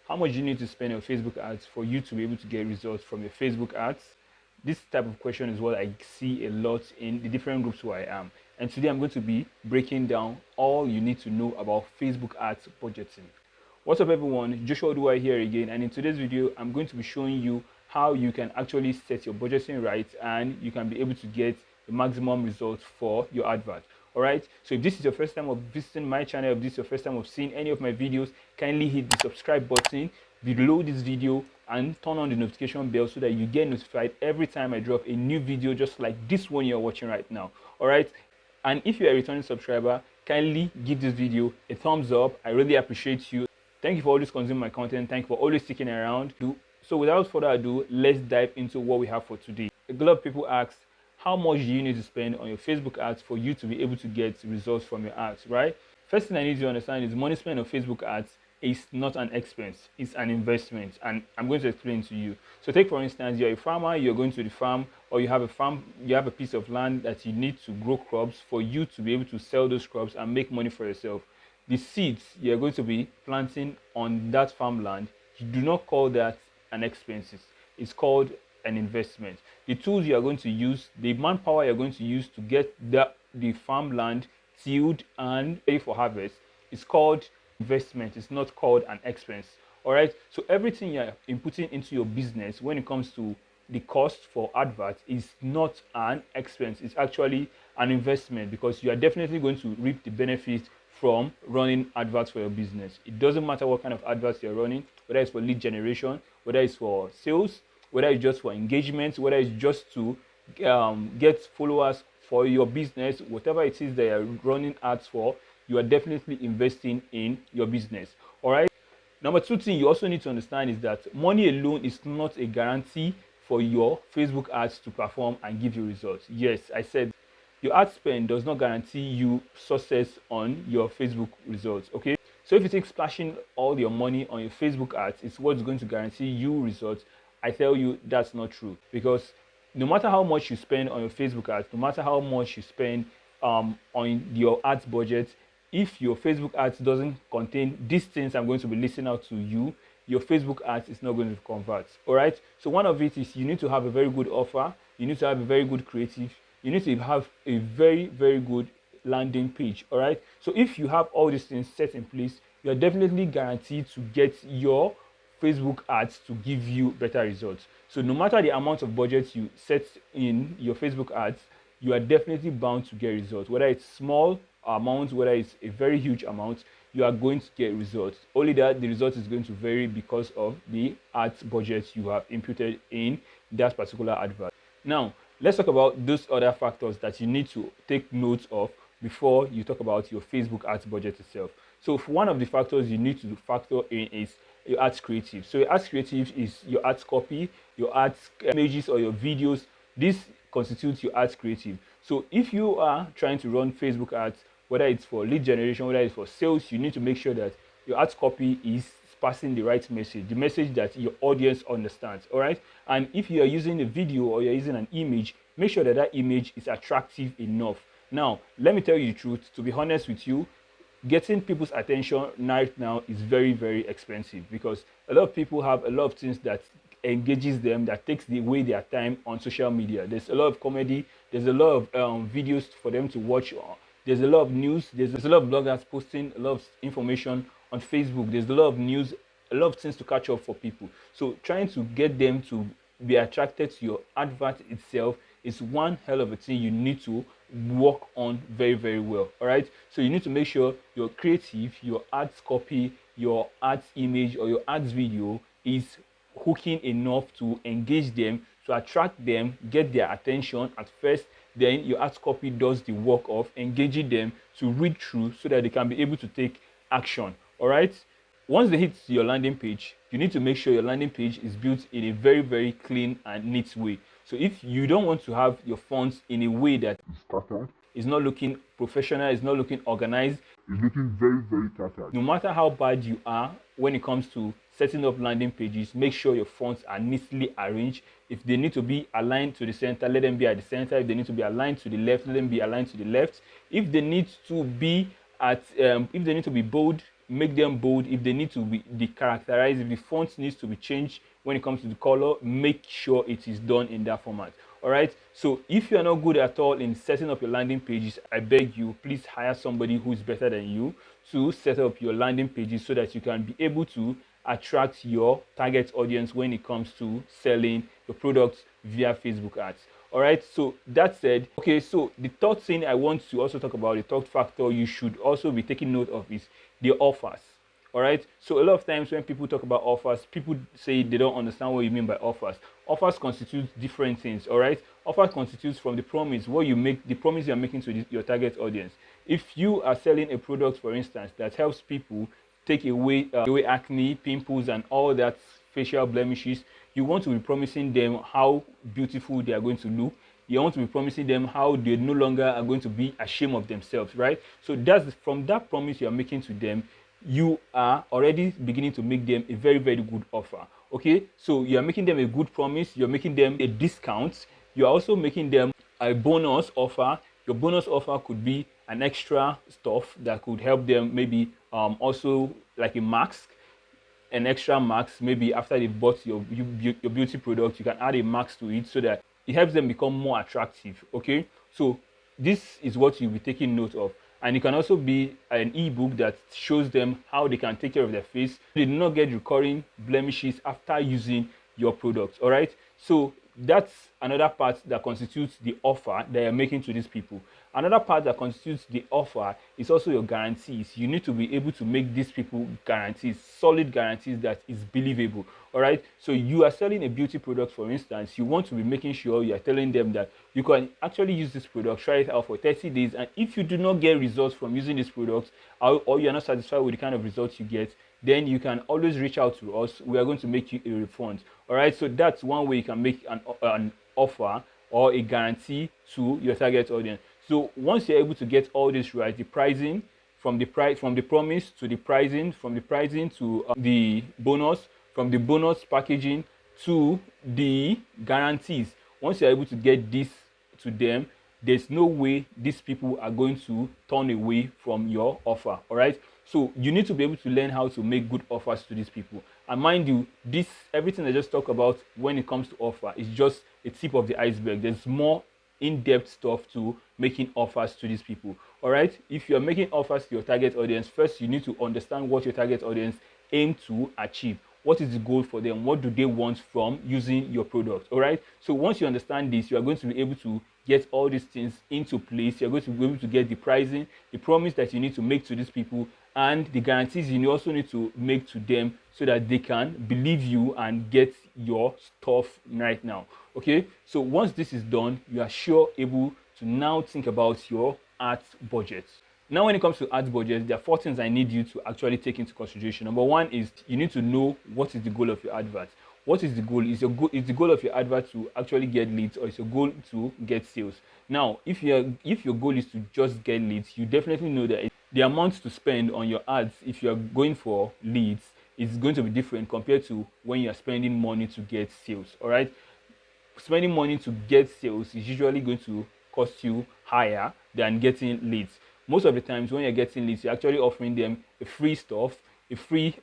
How much do you need to spend on Facebook ads for you to be able to get results from your Facebook ads? This type of question is what I see a lot in the different groups where I am. And today I'm going to be breaking down all you need to know about Facebook ads budgeting. What's up everyone, Joshua Odua here again, and in today's video I'm going to be showing you how you can actually set your budgeting right and you can be able to get the maximum results for your advert. Alright, so if this is your first time of visiting my channel, if this is your first time of seeing any of my videos, kindly hit the subscribe button below this video and turn on the notification bell so that you get notified every time I drop a new video just like this one you're watching right now. Alright, and if you're a returning subscriber, kindly give this video a thumbs up. I really appreciate you. Thank you for always consuming my content. Thank you for always sticking around. So without further ado, let's dive into what we have for today. A lot of people ask, how much do you need to spend on your Facebook ads for you to be able to get results from your ads, right? First thing I need you to understand is money spent on Facebook ads is not an expense, it's an investment, and I'm going to explain to you. So take for instance, you're a farmer, you're going to the farm, or you have a farm, you have a piece of land that you need to grow crops for you to be able to sell those crops and make money for yourself. The seeds you're going to be planting on that farmland, you do not call that an expense, it's called an investment. The tools you are going to use, the manpower you're going to use to get the farmland tilled and ready for harvest is called investment. It's not called an expense. All right, so everything you're inputting into your business when it comes to the cost for advert is not an expense, it's actually an investment, because you are definitely going to reap the benefits from running adverts for your business. It doesn't matter what kind of adverts you're running, whether it's for lead generation, whether it's for sales, whether it's just for engagement, whether it's just to get followers for your business, whatever it is that you're running ads for, you are definitely investing in your business. All right. Number two thing you also need to understand is that money alone is not a guarantee for your Facebook ads to perform and give you results. Yes, I said your ad spend does not guarantee you success on your Facebook results. Okay. So if you think splashing all your money on your Facebook ads is what's going to guarantee you results, I tell you that's not true, because no matter how much you spend on your Facebook ads, no matter how much you spend on your ads budget, if your Facebook ads doesn't contain these things I'm going to be listing out to you, your Facebook ads is not going to convert. All right. So one of it is you need to have a very good offer. You need to have a very good creative. You need to have a very, very good landing page. All right. So if you have all these things set in place, you are definitely guaranteed to get your Facebook ads to give you better results. So no matter the amount of budget you set in your Facebook ads, you are definitely bound to get results. Whether it's small amount, whether it's a very huge amount, you are going to get results. Only that the result is going to vary because of the ads budget you have inputted in that particular advert. Now, let's talk about those other factors that you need to take note of before you talk about your Facebook ads budget itself. So one of the factors you need to factor in is your ads creative. So your ads creative is your ads copy, your ads images, or your videos. This constitutes your ads creative. So if you are trying to run Facebook ads, whether it's for lead generation, whether it's for sales, you need to make sure that your ads copy is passing the right message, the message that your audience understands. All right. And if you are using a video or you're using an image, make sure that that image is attractive enough. Now, let me tell you the truth. To be honest with you, getting people's attention right now is very, very expensive, because a lot of people have a lot of things that engages them, that takes away their time on social media. There's a lot of comedy, there's a lot of videos for them to watch, there's a lot of news, there's a lot of bloggers posting a lot of information on Facebook, there's a lot of news, a lot of things to catch up for people. So trying to get them to be attracted to your advert itself is one hell of a thing you need to work on very, very well. All right, so you need to make sure your creative, your ads copy, your ads image, or your ads video is hooking enough to engage them, to attract them, get their attention at first. Then your ads copy does the work of engaging them to read through so that they can be able to take action. All right, once they hit your landing page, you need to make sure your landing page is built in a very, very clean and neat way. So if you don't want to have your fonts in a way that is not looking professional, is not looking organized, It's looking very, very tattered. no matter how bad you are when it comes to setting up landing pages, make sure your fonts are neatly arranged. If they need to be aligned to the center, let them be at the center. If they need to be aligned to the left, let them be aligned to the left. If they need to be bold, make them bold. If they need to be de-characterized, if the font needs to be changed when it comes to the color, make sure it is done in that format. All right, so if you are not good at all in setting up your landing pages, I beg you, please hire somebody who is better than you to set up your landing pages so that you can be able to attract your target audience when it comes to selling your products via Facebook ads. All right, so that said, okay, so the third thing I want to also talk about, the third factor you should also be taking note of, is the offers. All right, so a lot of times when people talk about offers, people say they don't understand what you mean by offers. Offers constitute different things. All right, offers constitutes from the promise, what you make, the promise you're making to your target audience. If you are selling a product, for instance, that helps people take away acne, pimples, and all that facial blemishes, you want to be promising them how beautiful they are going to look. You want to be promising them how they no longer are going to be ashamed of themselves, right? So that's from that promise you are making to them, you are already beginning to make them a very, very good offer. Okay, so you are making them a good promise, you're making them a discount, you're also making them a bonus offer. Your bonus offer could be an extra stuff that could help them, maybe also like a mask, an extra mask. Maybe after they've bought your beauty product, you can add a mask to it so that it helps them become more attractive. Okay, so this is what you'll be taking note of. And it can also be an ebook that shows them how they can take care of their face. They do not get recurring blemishes after using your product. All right, so that's another part that constitutes the offer that you're making to these people. Another part that constitutes the offer is also your guarantees. You need to be able to make these people guarantees, solid guarantees that is believable. All right, so you are selling a beauty product, for instance. You want to be making sure you are telling them that you can actually use this product, try it out for 30 days, and if you do not get results from using this product, or you are not satisfied with the kind of results you get, then you can always reach out to us. We are going to make you a refund. All right, so that's one way you can make an offer or a guarantee to your target audience. So once you're able to get all this right, the pricing, from the promise to the pricing, from the pricing to the bonus, from the bonus packaging to the guarantees, once you're able to get this to them, there's no way these people are going to turn away from your offer. All right, so you need to be able to learn how to make good offers to these people. And mind you, this everything I just talked about when it comes to offer is just a tip of the iceberg. There's more in-depth stuff to making offers to these people. All right, if you're making offers to your target audience, first you need to understand what your target audience aim to achieve. What is the goal for them? What do they want from using your product? All right, so once you understand this, you are going to be able to get all these things into place. You're going to be able to get the pricing, the promise that you need to make to these people, and the guarantees you also need to make to them so that they can believe you and get your stuff right now. Okay, so once this is done, you are sure able to now think about your ads budget. Now, when it comes to ads budget, there are 4 things I need you to actually take into consideration. Number 1 is you need to know what is the goal of your advert. What is the goal? Is the goal of your advert to actually get leads, or is your goal to get sales? Now, if your goal is to just get leads, you definitely know that the amount to spend on your ads, if you are going for leads, is going to be different compared to when you are spending money to get sales. All right, spending money to get sales is usually going to cost you higher than getting leads. Most of the times when you're getting leads, you're actually offering them a free stuff, a free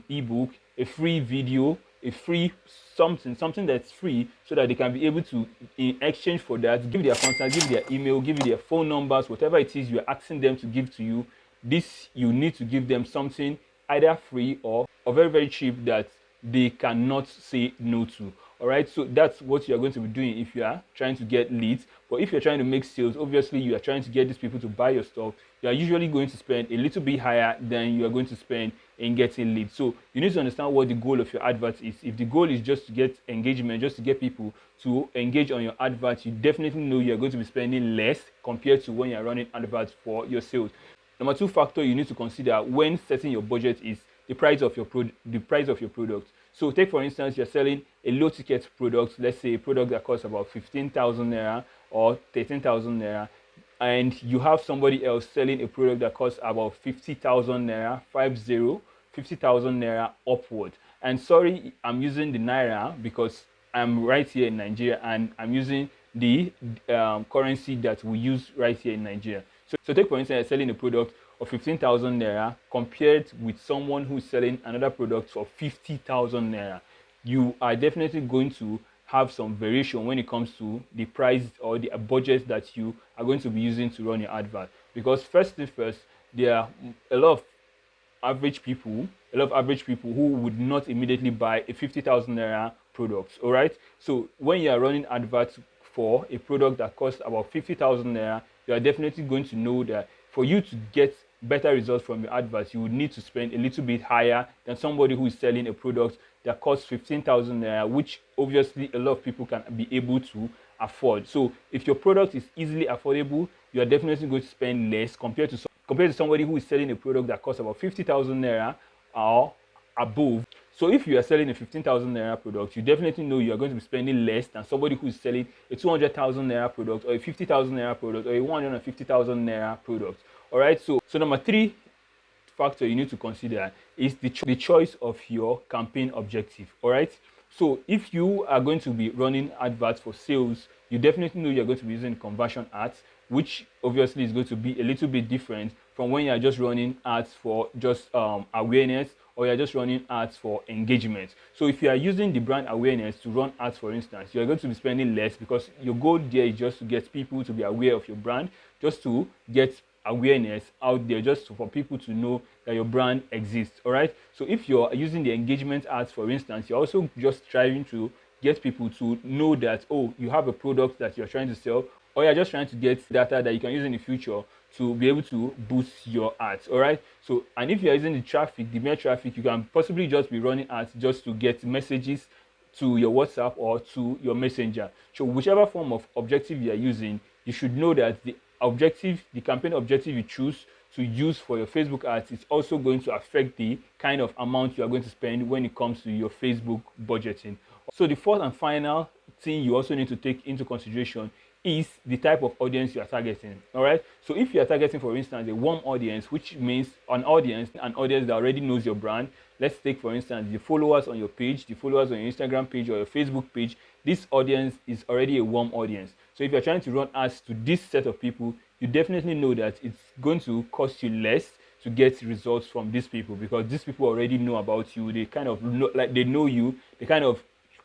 ebook, a free video, a free something that's free, so that they can be able to, in exchange for that, give their contact, give their email, give their phone numbers, whatever it is you're asking them to give to you. This, you need to give them something either free or very, very cheap that they cannot say no to. All right, so that's what you're going to be doing if you are trying to get leads. But if you're trying to make sales, obviously you are trying to get these people to buy your stuff, you are usually going to spend a little bit higher than you are going to spend in getting leads. So you need to understand what the goal of your advert is. If the goal is just to get engagement, just to get people to engage on your advert, you definitely know you're going to be spending less compared to when you're running adverts for your sales. Number 2 factor you need to consider when setting your budget is the price of your product. So take, for instance, you're selling a low ticket product, let's say a product that costs about 15,000 naira or 13,000 naira, and you have somebody else selling a product that costs about 50,000 naira, 50,000 naira upward. And sorry, I'm using the naira because I'm right here in Nigeria and I'm using the currency that we use right here in Nigeria. So take, for instance, you're selling a product of 15,000 naira compared with someone who's selling another product for 50,000 naira, you are definitely going to have some variation when it comes to the price or the budget that you are going to be using to run your advert. Because first thing first, there are a lot of average people who would not immediately buy a 50,000 naira product. All right, so when you are running adverts for a product that costs about 50,000 naira, you are definitely going to know that for you to get better results from your adverts, you would need to spend a little bit higher than somebody who is selling a product that costs 15,000 naira, which obviously a lot of people can be able to afford. So if your product is easily affordable, you are definitely going to spend less compared to somebody who is selling a product that costs about 50,000 naira or above. So if you are selling a 15,000 naira product, you definitely know you are going to be spending less than somebody who is selling a 200,000 naira product or a 50,000 naira product or a 150,000 naira product. All right, so number 3 factor you need to consider is the choice of your campaign objective. All right, so if you are going to be running adverts for sales, you definitely know you're going to be using conversion ads, which obviously is going to be a little bit different from when you're just running ads for just awareness, or you're just running ads for engagement. So if you are using the brand awareness to run ads, for instance, you're going to be spending less because your goal there is just to get people to be aware of your brand, just to get awareness out there, just for people to know that your brand exists. All right, so if you're using the engagement ads, for instance, you're also just trying to get people to know that, oh, you have a product that you're trying to sell, or you're just trying to get data that you can use in the future to be able to boost your ads. All right, so and if you're using the mere traffic, you can possibly just be running ads just to get messages to your WhatsApp or to your Messenger. So whichever form of objective you are using, you should know that the campaign objective you choose to use for your Facebook ads is also going to affect the kind of amount you are going to spend when it comes to your Facebook budgeting. So the fourth and final thing you also need to take into consideration is the type of audience you are targeting. All right, so if you are targeting, for instance, a warm audience, which means an audience that already knows your brand. Let's take, for instance, the followers on your page, the followers on your Instagram page or your Facebook page. This audience is already a warm audience. So if you're trying to run ads to this set of people, you definitely know that it's going to cost you less to get results from these people, because these people already know about you. They kind of know, like, they know you, they kind of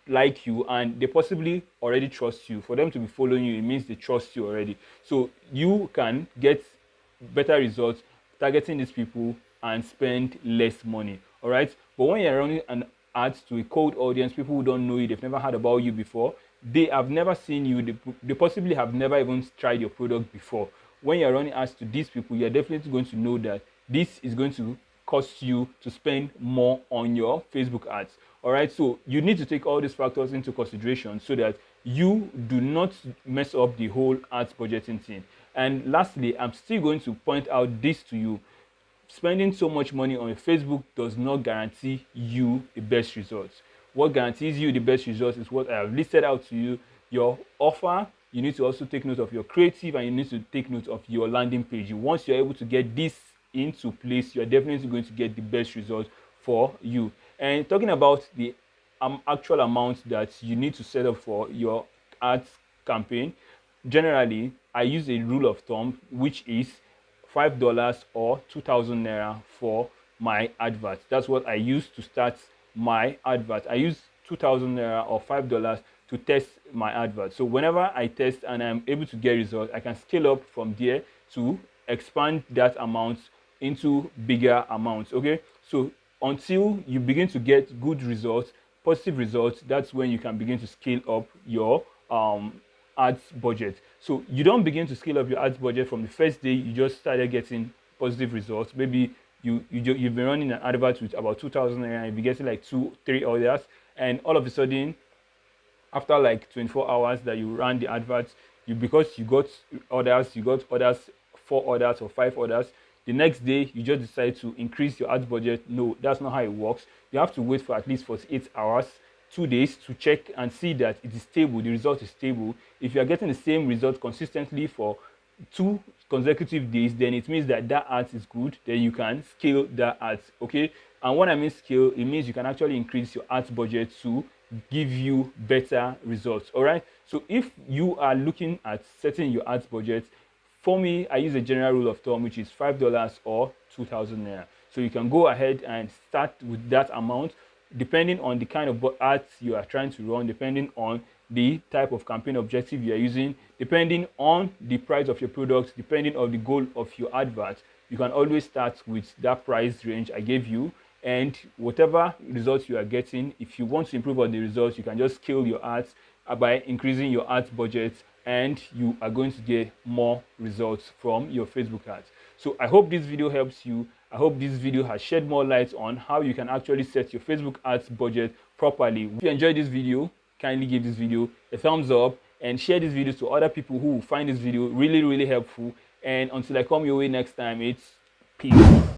like you, and they possibly already trust you. For them to be following you, it means they trust you already. So you can get better results targeting these people and spend less money. All right, but when you're running an ad to a cold audience, people who don't know you, they've never heard about you before, they have never seen you, they possibly have never even tried your product before. When you're running ads to these people, you're definitely going to know that this is going to cost you to spend more on your Facebook ads. All right, so you need to take all these factors into consideration so that you do not mess up the whole ads budgeting thing. And lastly, I'm still going to point out this to you: spending so much money on Facebook does not guarantee you the best results. What guarantees you the best results is what I have listed out to you: your offer. You need to also take note of your creative, and you need to take note of your landing page. Once you're able to get this into place, you're definitely going to get the best results for you. And talking about the actual amount that you need to set up for your ads campaign, generally I use a rule of thumb, which is $5 or 2,000 naira for my advert. That's what I use to start my advert. I use 2,000 naira or $5 to test my advert. So whenever I test and I'm able to get results, I can scale up from there to expand that amount into bigger amounts. Okay, so until you begin to get good results, positive results, that's when you can begin to scale up your ads budget. So you don't begin to scale up your ads budget from the first day you just started getting positive results. Maybe you've been running an advert with about 2,000 naira, you'll be getting like 2-3 orders, and all of a sudden, after like 24 hours that you ran the adverts, because you got orders, 4 orders or 5 orders, the next day you just decide to increase your ads budget. No, that's not how it works. You have to wait for at least 48 hours, 2 days, to check and see that it is stable, the result is stable. If you are getting the same result consistently for 2 consecutive days, then it means that ads is good. Then you can scale that ads. Okay, and when I mean scale, it means you can actually increase your ads budget to give you better results. All right, so if you are looking at setting your ads budget, For me, I use a general rule of thumb, which is $5 or 2,000 naira. So you can go ahead and start with that amount, depending on the kind of ads you are trying to run, depending on the type of campaign objective you are using, depending on the price of your product, depending on the goal of your advert. You can always start with that price range I gave you, and whatever results you are getting, if you want to improve on the results, you can just scale your ads by increasing your ads budget, and you are going to get more results from your Facebook ads. So I hope this video helps you. I hope this video has shed more light on how you can actually set your Facebook ads budget properly. If you enjoyed this video, kindly give this video a thumbs up and share this video to other people who find this video really helpful. And until I come your way next time, it's peace.